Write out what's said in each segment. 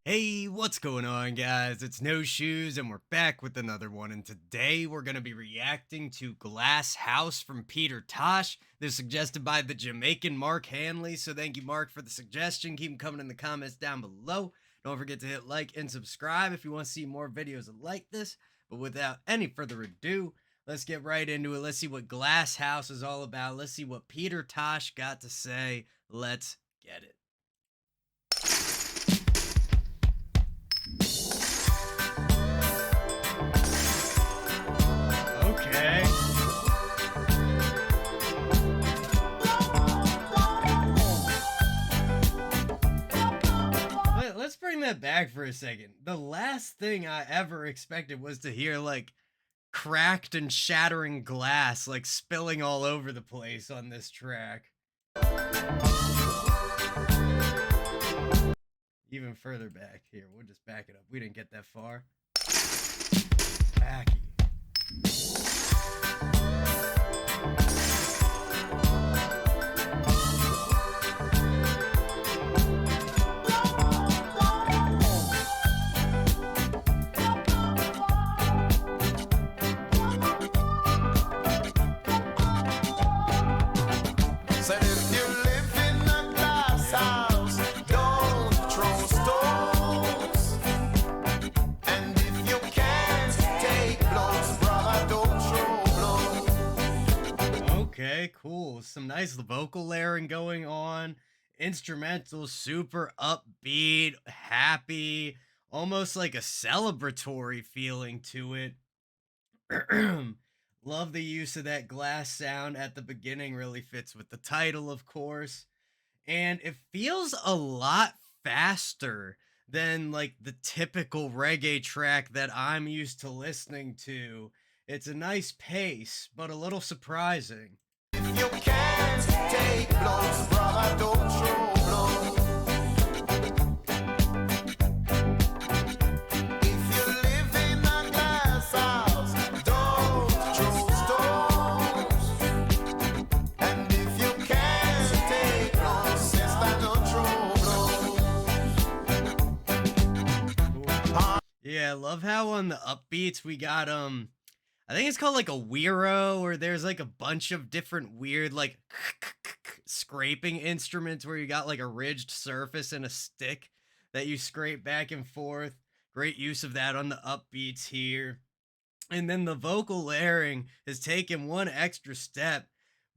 Hey, what's going on, guys? It's No Shoes, and we're back with another one. And today we're going to be reacting to Glass House from Peter Tosh. This is suggested by the Jamaican Mark Hanley. So thank you, Mark, for the suggestion. Keep them coming in the comments down below. Don't forget to hit like and subscribe if you want to see more videos like this. But without any further ado, let's get right into it. Let's see what Glass House is all about. Let's see what Peter Tosh got to say. Let's get it. Okay. Let's bring that back for a second. The last thing I ever expected was to hear like cracked and shattering glass like spilling all over the place on this track. Even further back here, we'll just back it up. We didn't get that far. Backy. Said if you live in a glass house, don't throw stones. And if you can't take blows, brother, don't throw blows. Okay, cool. Some nice vocal layering going on. Instrumental, super upbeat, happy, almost like a celebratory feeling to it. Love the use of that glass sound at the beginning, really fits with the title, of course. And it feels a lot faster than like the typical reggae track that I'm used to listening to. It's a nice pace, but a little surprising. If you can't take blows, brother, don't throw blows. If you live in a glass house, don't throw stones. And if you can't take blows, sister, don't throw blows. Yeah, I love how on the upbeats we got I think it's called like a weiro, or there's like a bunch of different weird like scraping instruments where you got like a ridged surface and a stick that you scrape back and forth. Great use of that on the upbeats here. And then the vocal layering has taken one extra step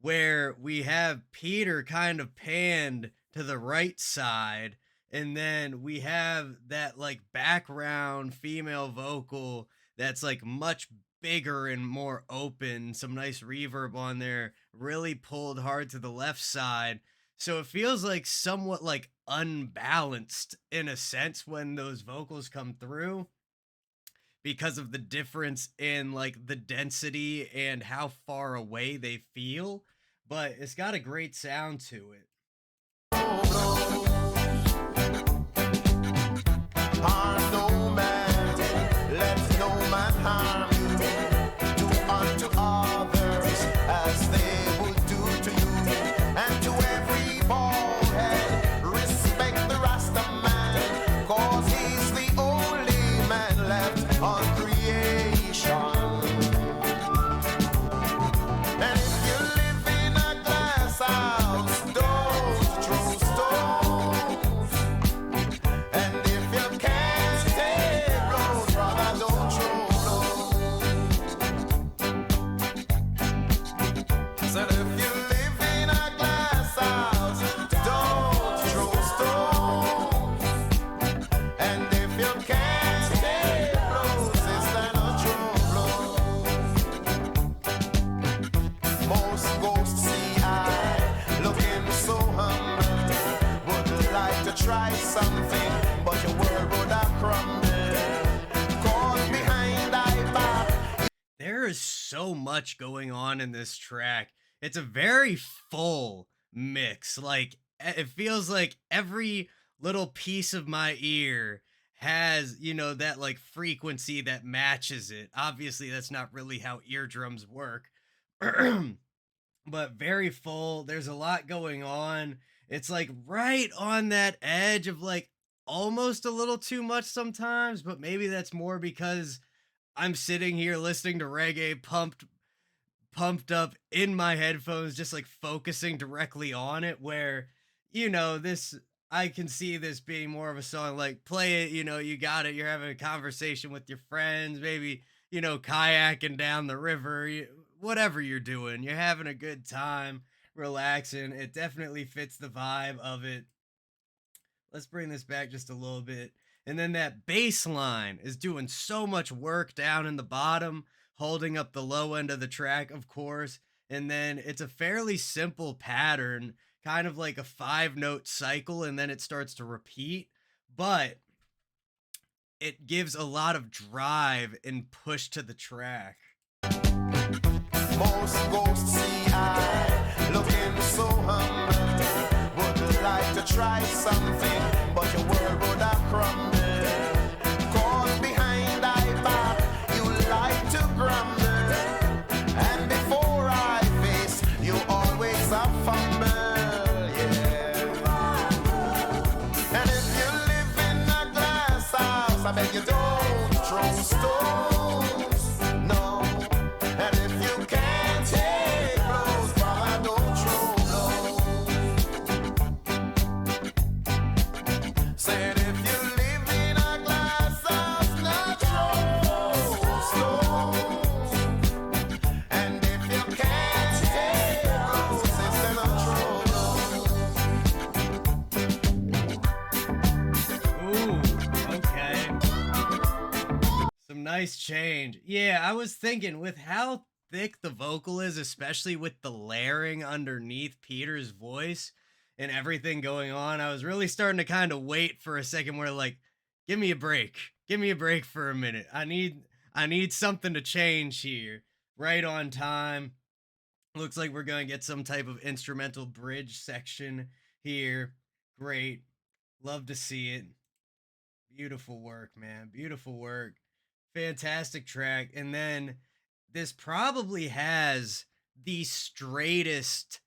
where we have Peter kind of panned to the right side, and then we have that like background female vocal that's like much bigger and more open, some nice reverb on there, really pulled hard to the left side. So it feels like somewhat like unbalanced in a sense when those vocals come through because of the difference in like the density and how far away they feel, but it's got a great sound to it. Harm no man, let no man harm you. Do unto others as they would do to you. And to every bald head, respect the Rasta man, cause he's the only man left on creation. And if you live in a glass house, don't throw stones. And if you can't take blows, brother, don't throw blows. Said if you live in a glass house, don't throw stones. And if you can't take blows, sister, don't throw blows. Most ghosts see I looking so humble, would like to try something, but your world would have crumbled. Caught behind thy back. There is so much going on in this track. It's a very full mix. Like it feels like every little piece of my ear has, that like frequency that matches it. Obviously, that's not really how eardrums work. But very full. There's a lot going on. It's like right on that edge of like almost a little too much sometimes, but maybe that's more because I'm sitting here listening to reggae pumped up in my headphones, just like focusing directly on it. Where, this, I can see this being more of a song like play it, you got it, you're having a conversation with your friends, maybe, kayaking down the river, whatever you're doing, you're having a good time, relaxing. It definitely fits the vibe of it. Let's bring this back just a little bit. And then that bass line is doing so much work down in the bottom, holding up the low end of the track, of course. And then it's a fairly simple pattern, kind of like a 5 note cycle, and then it starts to repeat. But it gives a lot of drive and push to the track. Most ghosts see I looking so humble. Would like to try something, but your world would have crumbled. Cause behind thy back, you like to grumble. And before I face, you always a fumble. Yeah. And if you live in a glass house, I beg you don't throw stones. No. And if you can't take blows, brother, don't throw blows. Said if you live in a glass house, not throw stones. And if you can't take blows, sister, not throw blows. Ooh, okay. Some nice change. Yeah, I was thinking with how thick the vocal is, especially with the layering underneath Peter's voice and everything going on, I was really starting to kind of wait for a second where like, give me a break. Give me a break for a minute. I need something to change here. Right on time. Looks like we're going to get some type of instrumental bridge section here. Great. Love to see it. Beautiful work, man. Beautiful work. Fantastic track. And then this probably has the straightest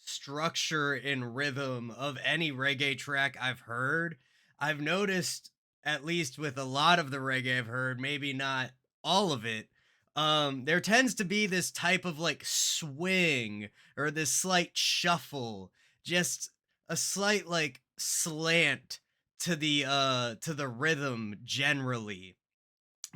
structure and rhythm of any reggae track I've heard. I've noticed, at least with a lot of the reggae I've heard, maybe not all of it, there tends to be this type of like swing or this slight shuffle, just a slight like slant to the rhythm generally.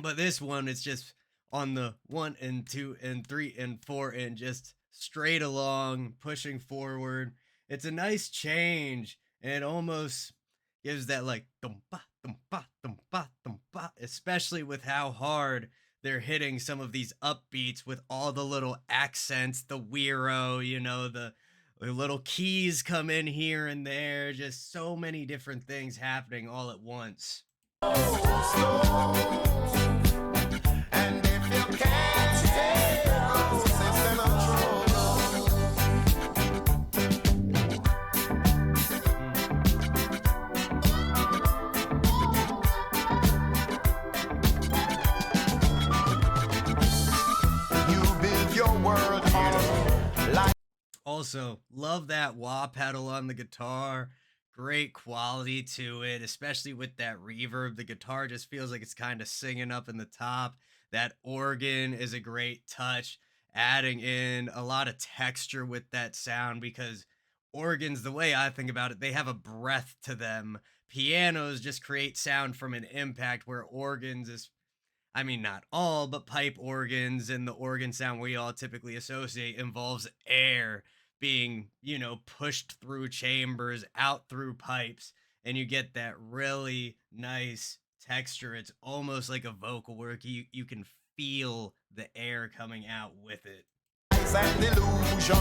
But this one, it's just on the 1 and 2 and 3 and 4 and just straight along, pushing forward. It's a nice change, and it almost gives that like dum ba dum ba dum ba dum ba, especially with how hard they're hitting some of these upbeats with all the little accents, the weiro, the little keys come in here and there, just so many different things happening all at once. And if you can't take blows, sister, not throw. You build your world on like. Also, love that wah pedal on the guitar. Great quality to it, especially with that reverb. The guitar just feels like it's kind of singing up in the top. That organ is a great touch, adding in a lot of texture with that sound because organs, the way I think about it, they have a breath to them. Pianos just create sound from an impact, where organs is, I mean, not all, but pipe organs and the organ sound we all typically associate involves air being, pushed through chambers, out through pipes, and you get that really nice texture. It's almost like a vocal work. You can feel the air coming out with it. And illusion,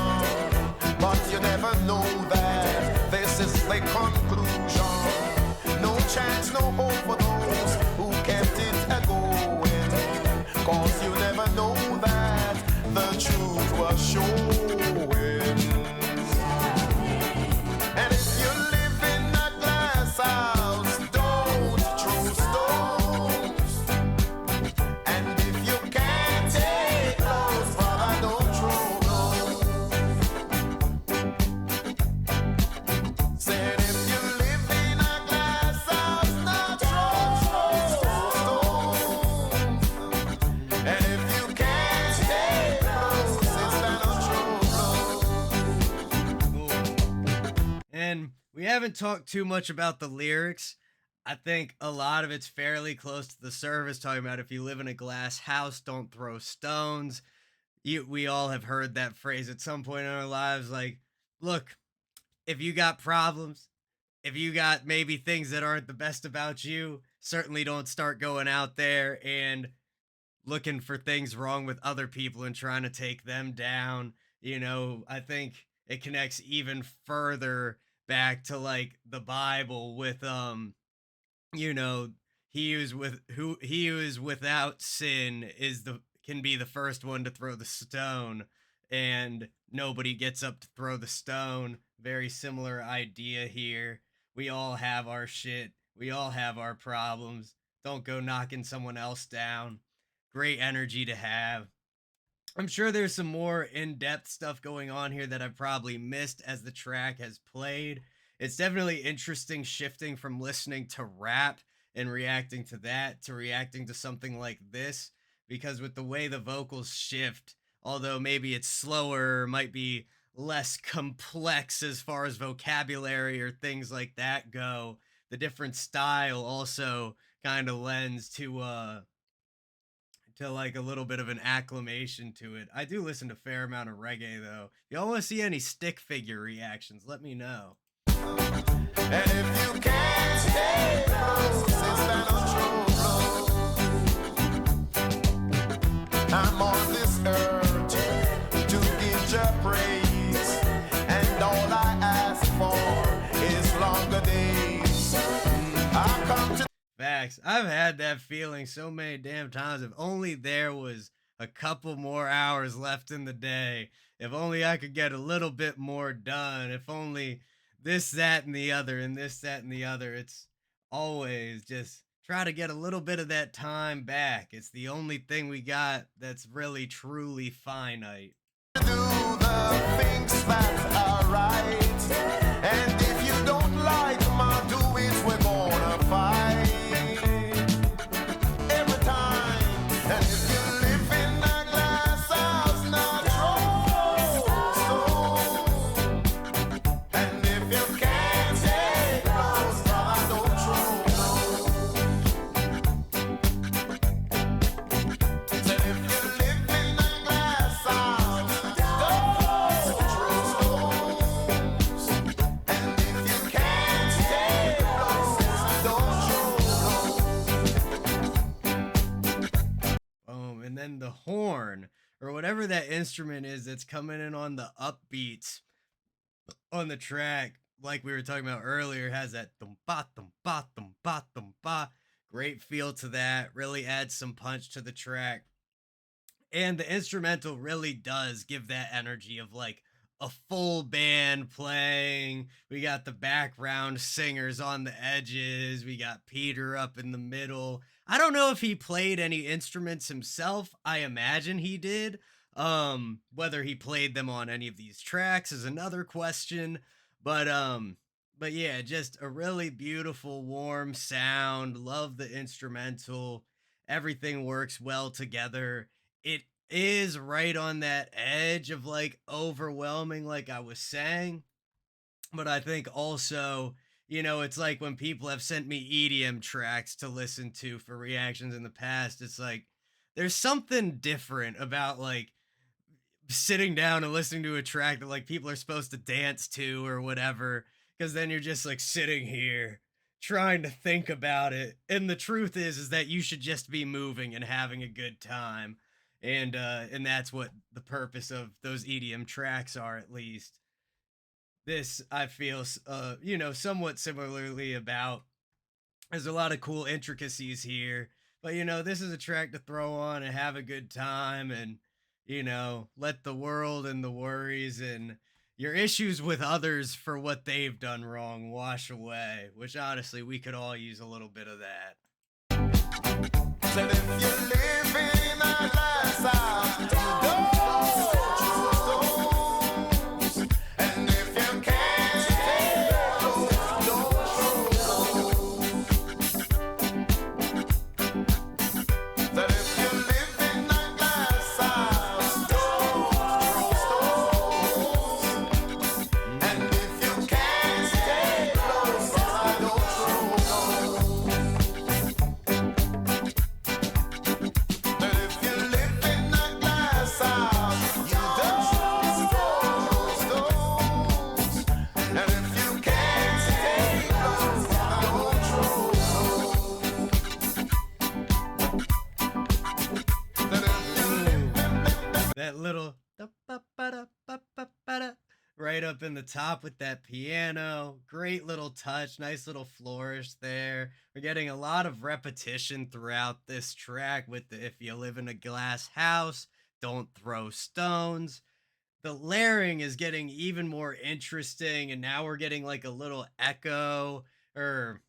but you never know that this is the conclusion. No chance, no hope for those who kept it a going. Cause you never know that the truth was showing. And if you live in a glass house, don't throw stones. And if you can't take those, brother, don't throw those. Said if you live in a glass house, And we haven't talked too much about the lyrics. I think a lot of it's fairly close to the surface, talking about if you live in a glass house, don't throw stones. We all have heard that phrase at some point in our lives. Like, look, if you got problems, if you got maybe things that aren't the best about you, certainly don't start going out there and looking for things wrong with other people and trying to take them down. I think it connects even further back to like the Bible with you know, he who is without sin is the can be the first one to throw the stone, and nobody gets up to throw the stone. Very similar idea here. We all have our shit. We all have our problems. Don't go knocking someone else down. Great energy to have. I'm sure there's some more in-depth stuff going on here that I've probably missed as the track has played. It's definitely interesting shifting from listening to rap and reacting to that to reacting to something like this, because with the way the vocals shift, although maybe it's slower, might be less complex as far as vocabulary or things like that go, the different style also kind of lends to like a little bit of an acclamation to it. I do listen to a fair amount of reggae though. If y'all want to see any stick figure reactions, let me know. And if you can't stay close, it's not I'm on this earth to give you praise, and all I ask for is longer days. I come to Facts. I've had that feeling so many damn times. If only there was a couple more hours left in the day. If only I could get a little bit more done. If only this, that, and the other, and this, that, and the other. It's always just try to get a little bit of that time back. It's the only thing we got that's really, truly finite. do the things that are right, and if you don't like my doings, we're gonna fight every time. And if you live in a glass house, not stone, and if you can't stay close, brother, don't throw. Said if you live in a glass house, and if you can't stay close, don't throw. And then the horn, or whatever that instrument is that's coming in on the upbeats on the track, like we were talking about earlier, has that thum ba thum ba thum ba thum ba. Great feel to that. Really adds some punch to the track. And the instrumental really does give that energy of like a full band playing. We got the background singers on the edges. We got Peter up in the middle. I don't know if he played any instruments himself. I imagine he did. Whether he played them on any of these tracks is another question. But yeah, just a really beautiful, warm sound. Love the instrumental. Everything works well together. It is right on that edge of like overwhelming, like I was saying. But I think also, it's like when people have sent me EDM tracks to listen to for reactions in the past, it's like there's something different about like sitting down and listening to a track that like people are supposed to dance to or whatever, because then you're just like sitting here trying to think about it, and the truth is that you should just be moving and having a good time, and that's what the purpose of those EDM tracks are. At least this I feel somewhat similarly about. There's a lot of cool intricacies here, but this is a track to throw on and have a good time, and let the world and the worries and your issues with others for what they've done wrong wash away, which honestly we could all use a little bit of that. Said if you live in a glass house, don't, and if you can't stay close, don't throw. Said if you live in a glass house, don't throw stones, and if you can't stay right up in the top with that piano. Great little touch, nice little flourish there. We're getting a lot of repetition throughout this track with the if you live in a glass house, don't throw stones. The layering is getting even more interesting, and now we're getting like a little echo or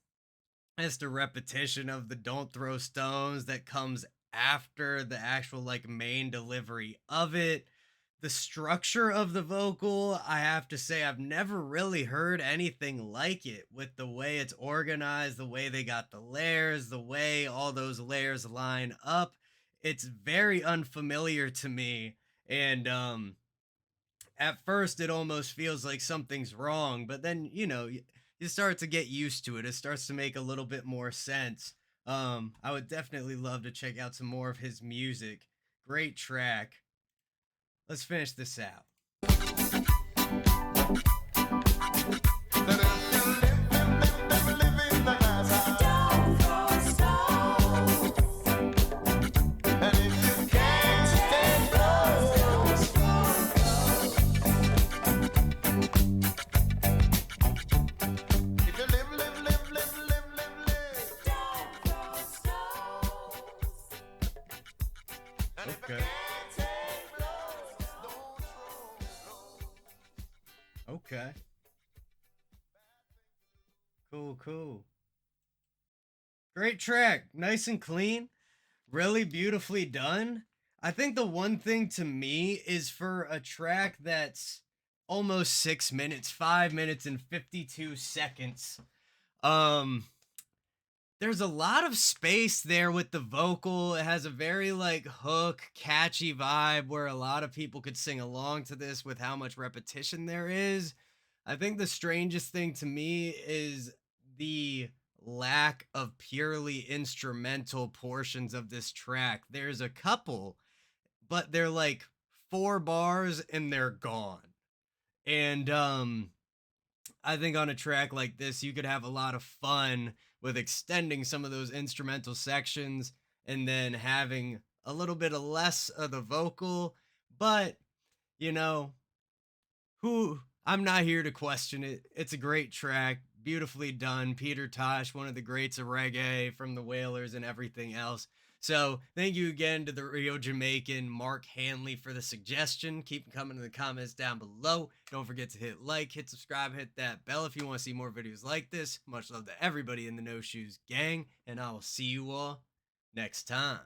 it's the repetition of the "Don't throw stones" that comes after the actual, like, main delivery of it. The structure of the vocal, I have to say, I've never really heard anything like it with the way it's organized, the way they got the layers, the way all those layers line up. It's very unfamiliar to me, and, at first it almost feels like something's wrong, but then you start to get used to it. It starts to make a little bit more sense. I would definitely love to check out some more of his music. Great track. Let's finish this out. That if you live in the glass house, don't throw stones. And if you can't stay close, if you live, don't throw stones. And if you Okay. can't stay close, don't throw stones. Okay. Cool, cool. Great track. Nice and clean. Really beautifully done. I think the one thing to me is for a track that's almost 6 minutes, 5 minutes and 52 seconds. Um, there's a lot of space there with the vocal. It has a very like hook, catchy vibe where a lot of people could sing along to this with how much repetition there is. I think the strangest thing to me is the lack of purely instrumental portions of this track. There's a couple, but they're like 4 bars and they're gone. And I think on a track like this, you could have a lot of fun with extending some of those instrumental sections and then having a little bit of less of the vocal. But, you know, who I'm not here to question it. It's a great track, beautifully done. Peter Tosh, one of the greats of reggae from the Wailers and everything else. So thank you again to the Rio Jamaican Mark Hanley for the suggestion. Keep them coming in the comments down below. Don't forget to hit like, hit subscribe, hit that bell if you want to see more videos like this. Much love to everybody in the No Shoes gang, and I will see you all next time.